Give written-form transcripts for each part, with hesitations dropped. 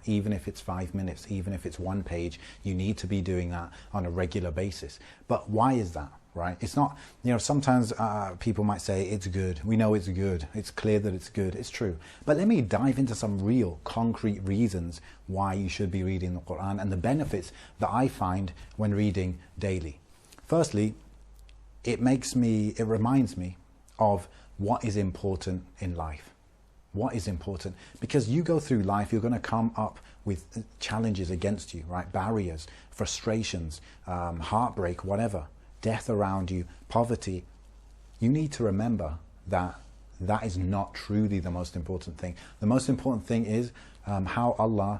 even if it's 5 minutes, even if it's 1 page. You need to be doing that on a regular basis. But why is that? Right? It's not, sometimes people might say it's good. We know it's good. It's clear that it's good. It's true. But let me dive into some real concrete reasons why you should be reading the Quran and the benefits that I find when reading daily. Firstly, it reminds me of what is important in life. What is important? Because you go through life, you're going to come up with challenges against you, right? Barriers, frustrations, heartbreak, whatever. Death around you, poverty. You need to remember that that is not truly the most important thing. The most important thing is how Allah,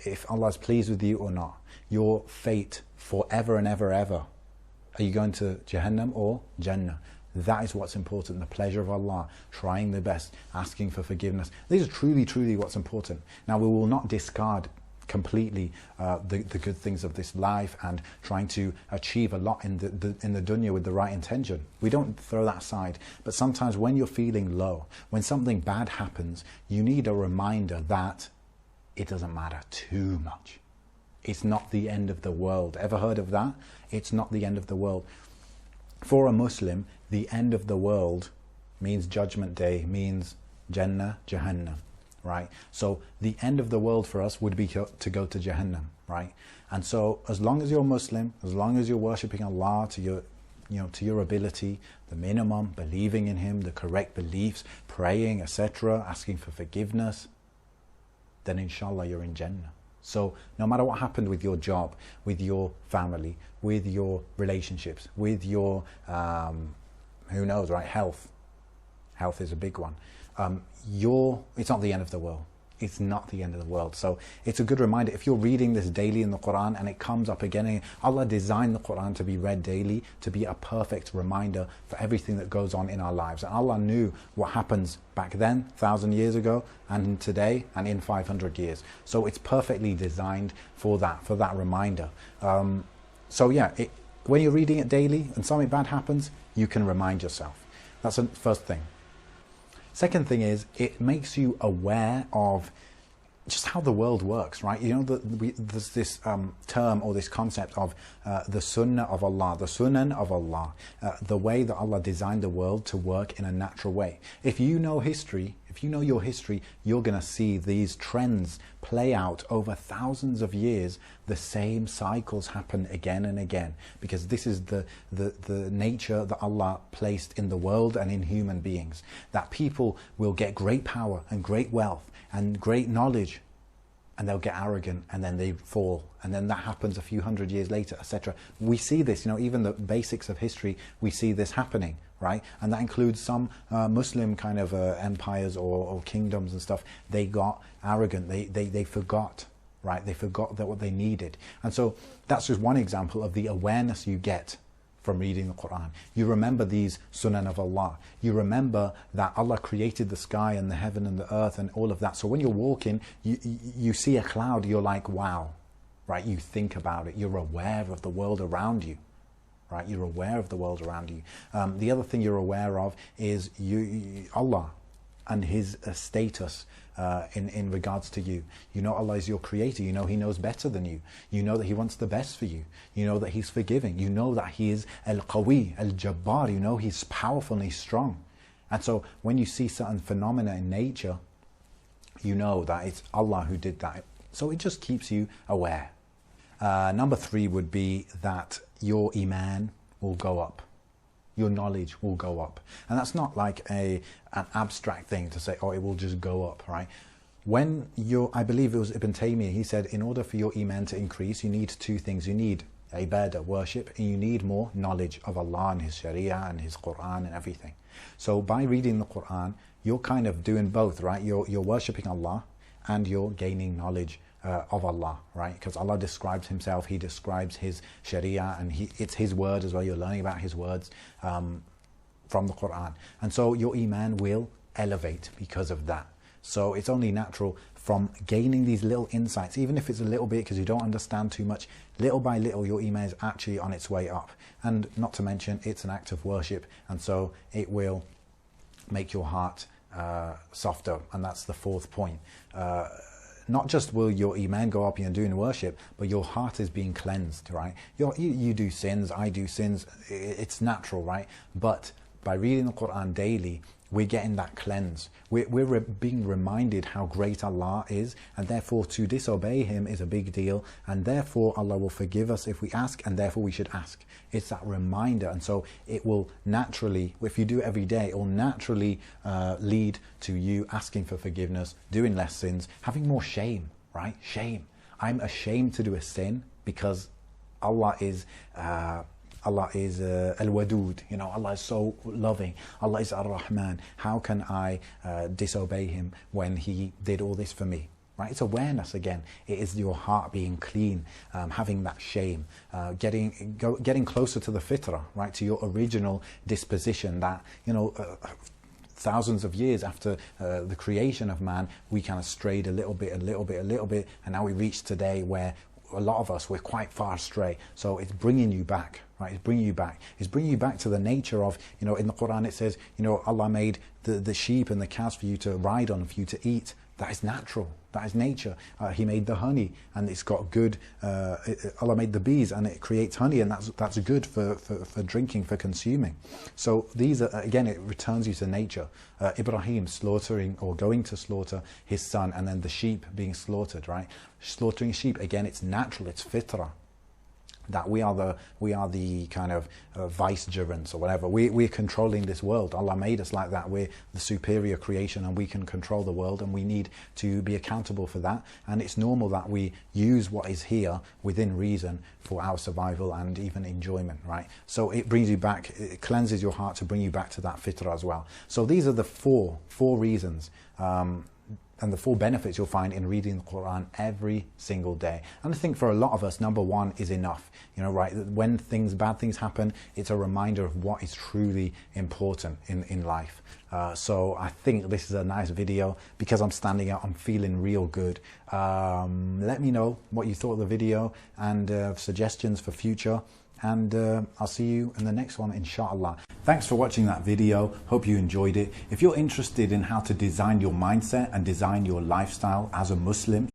if Allah is pleased with you or not. Your fate forever and ever, ever. Are you going to Jahannam or Jannah? That is what's important. The pleasure of Allah, trying the best, asking for forgiveness. This is truly, truly what's important. Now, we will not discard completely the good things of this life and trying to achieve a lot in the dunya with the right intention. We don't throw that aside. But sometimes when you're feeling low, when something bad happens, you need a reminder that it doesn't matter too much. It's not the end of the world. Ever heard of that? It's not the end of the world. For a Muslim, the end of the world means Judgment Day, means Jannah, Jahannam. Right? So the end of the world for us would be to go to Jahannam, right? And so as long as you're Muslim, as long as you're worshipping Allah to your ability, the minimum, believing in Him, the correct beliefs, praying, etc., asking for forgiveness, then inshallah you're in Jannah. So no matter what happened with your job, with your family, with your relationships, with your, who knows, right, health. Health is a big one. It's not the end of the world. It's not the end of the world. So it's a good reminder. If you're reading this daily in the Quran and it comes up again, and Allah designed the Quran to be read daily, to be a perfect reminder for everything that goes on in our lives. And Allah knew what happens back then, 1,000 years ago, and today, and in 500 years. So it's perfectly designed for that reminder. So yeah, when you're reading it daily and something bad happens, you can remind yourself. That's the first thing. Second thing is, it makes you aware of just how the world works, right? There's this term or this concept of the sunnah of Allah, the sunan of Allah, the way that Allah designed the world to work in a natural way. If you know history, if you know your history, you're going to see these trends play out over thousands of years. The same cycles happen again and again, because this is the nature that Allah placed in the world and in human beings. That people will get great power and great wealth and great knowledge, and they'll get arrogant, and then they fall, and then that happens a few hundred years later, etc. We see this, even the basics of history, we see this happening, right? And that includes some Muslim kind of empires or kingdoms and stuff. They got arrogant, they forgot, right? They forgot that what they needed. And so that's just one example of the awareness you get from reading the Quran. You remember these sunan of Allah. You remember that Allah created the sky and the heaven and the earth and all of that. So when you're walking, you see a cloud, you're like, wow, right? You think about it. You're aware of the world around you, right? You're aware of the world around you. The other thing you're aware of is Allah and His status in regards to you. You know Allah is your creator. You know He knows better than you. You know that He wants the best for you. You know that He's forgiving. You know that He is Al-Qawi, Al-Jabbar. You know He's powerful and He's strong. And so when you see certain phenomena in nature, you know that it's Allah who did that. So it just keeps you aware. Number 3 would be that your iman will go up. Your knowledge will go up. And that's not like an abstract thing to say, oh, it will just go up, right? I believe it was Ibn Taymiyyah, he said, in order for your iman to increase, you need 2 things. You need ibadah, worship, and you need more knowledge of Allah and His Sharia and His Qur'an and everything. So by reading the Qur'an, you're kind of doing both, right? You're worshipping Allah and you're gaining knowledge of Allah, right? Because Allah describes Himself, He describes His Sharia, and it's His word as well. You're learning about His words from the Quran. And so your iman will elevate because of that. So it's only natural from gaining these little insights, even if it's a little bit because you don't understand too much, little by little your iman is actually on its way up. And not to mention, it's an act of worship, and so it will make your heart softer. And that's the 4th point. not just will your iman go up, you're doing worship, but your heart is being cleansed, right? You do sins, I do sins, it's natural, right? But by reading the Quran daily, we're getting that cleanse. We're being reminded how great Allah is, and therefore to disobey Him is a big deal, and therefore Allah will forgive us if we ask, and therefore we should ask. It's that reminder, and so it will naturally, if you do it every day, it will naturally lead to you asking for forgiveness, doing less sins, having more shame, right? Shame. I'm ashamed to do a sin because Allah is Al-Wadud, you know, Allah is so loving, Allah is Ar-Rahman. How can I disobey Him when He did all this for me? Right? It's awareness again. It is your heart being clean, having that shame, getting closer to the fitrah, right? To your original disposition that, you know, thousands of years after the creation of man, we kind of strayed a little bit, and now we reach today where a lot of us, we're quite far astray. So it's bringing you back, right? It's bringing you back. It's bringing you back to the nature of, you know, in the Quran it says, you know, Allah made the sheep and the cows for you to ride on, for you to eat. That is natural. That is nature. He made the honey, and it's got good. Allah made the bees, and it creates honey, and that's good for drinking, for consuming. So these are, again, it returns you to nature. Ibrahim slaughtering or going to slaughter his son, and then the sheep being slaughtered. Right, slaughtering sheep again. It's natural. It's fitrah. That we are the kind of vicegerents or whatever. We're controlling this world. Allah made us like that. We're the superior creation, and we can control the world, and we need to be accountable for that. And it's normal that we use what is here within reason for our survival and even enjoyment, right? So it brings you back, it cleanses your heart to bring you back to that fitrah as well. So these are the four reasons and the 4 benefits you'll find in reading the Quran every single day. And I think for a lot of us, number 1 is enough. You know, right? When bad things happen, it's a reminder of what is truly important in life. So I think this is a nice video because I'm standing out. I'm feeling real good. Let me know what you thought of the video and suggestions for future. And I'll see you in the next one, inshallah. Thanks for watching that video. Hope you enjoyed it. If you're interested in how to design your mindset and design your lifestyle as a Muslim,